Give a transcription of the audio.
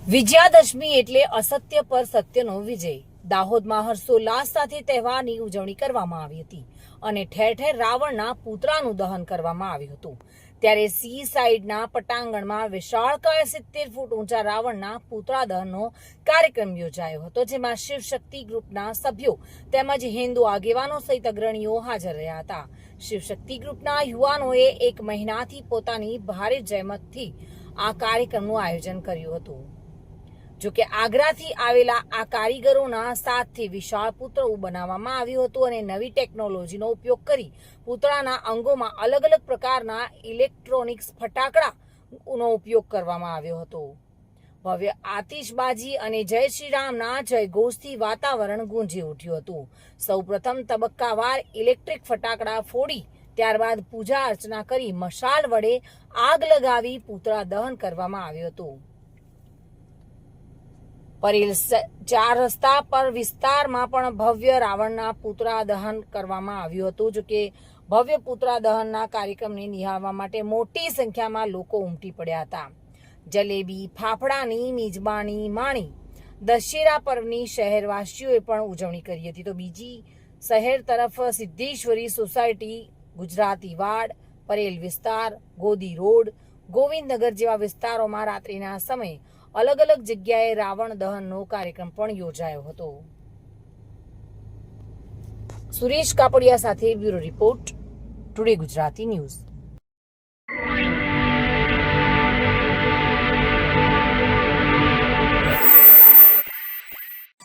વિજયાદશમી એટલે અસત્ય પર સત્યનો વિજય. દાહોદમાં હર્ષોલ્લાસ સાથે તહેવારની ઉજવણી કરવામાં આવી હતી અને ઠેર ઠેર રાવણના પૂતળાનું દહન કરવામાં આવ્યું હતું. ત્યારે સી સાઈડના પટાંગણમાં વિશાળકાય 70 ફૂટ ઊંચા રાવણના પૂતળા દહનનો કાર્યક્રમ યોજાયો હતો, જેમાં શિવશક્તિ ગ્રુપના સભ્યો તેમજ હિન્દુ આગેવાનો સહિત અગ્રણીઓ હાજર રહ્યા હતા. શિવશક્તિ ગ્રુપના યુવાનોએ 1 મહિનાથી પોતાની ભારે જહેમતથી આ કાર્યક્રમનું આયોજન કર્યું હતું. જોકે આગ્રાથી આવેલા આ કારીગરોના સાથથી વિશાળ પૂતળું બનાવવામાં આવ્યું હતું અને નવી ટેકનોલોજીનો ઉપયોગ કરી પૂતળાના અંગોમાં અલગ અલગ પ્રકારના ઇલેક્ટ્રોનિક્સ ફટાકડાનો ઉપયોગ કરવામાં આવ્યો હતો. ભવ્ય આતિશબાજી અને જય શ્રી રામના જયઘોષથી વાતાવરણ ગુંજી ઉઠ્યું હતું. સૌપ્રથમ તબક્કાવાર ઇલેક્ટ્રિક ફટાકડા ફોડી ત્યારબાદ પૂજા અર્ચના કરી મશાલ વડે આગ લગાવી પૂતળા દહન કરવામાં આવ્યું હતું. પરેલ 4 રસ્તા પર વિસ્તારમાં પણ ભવ્ય રાવણના પૂતળા દહન કરવામાં આવ્યું હતું. જોકે ભવ્ય પૂતળા દહનના કાર્યક્રમને નિહાળવા માટે મોટી સંખ્યામાં લોકો ઉમટી પડ્યા હતા. જલેબી ફાફડાની મિજબાની માણી દશેરા પર્વની શહેરવાસીઓએ પણ ઉજવણી કરી હતી. તો બીજી શહેર તરફ સિદ્ધેશ્વરી સોસાયટી, ગુજરાતી વાડ, પરેલ વિસ્તાર, ગોદી રોડ, ગોવિંદનગર જેવા વિસ્તારોમાં રાત્રિના સમયે અલગ અલગ જગ્યાએ રાવણ દહનનો કાર્યક્રમ પણ યોજાયો હતો. સુરેશ કાપડિયા સાથે bureau report, today Gujarati news.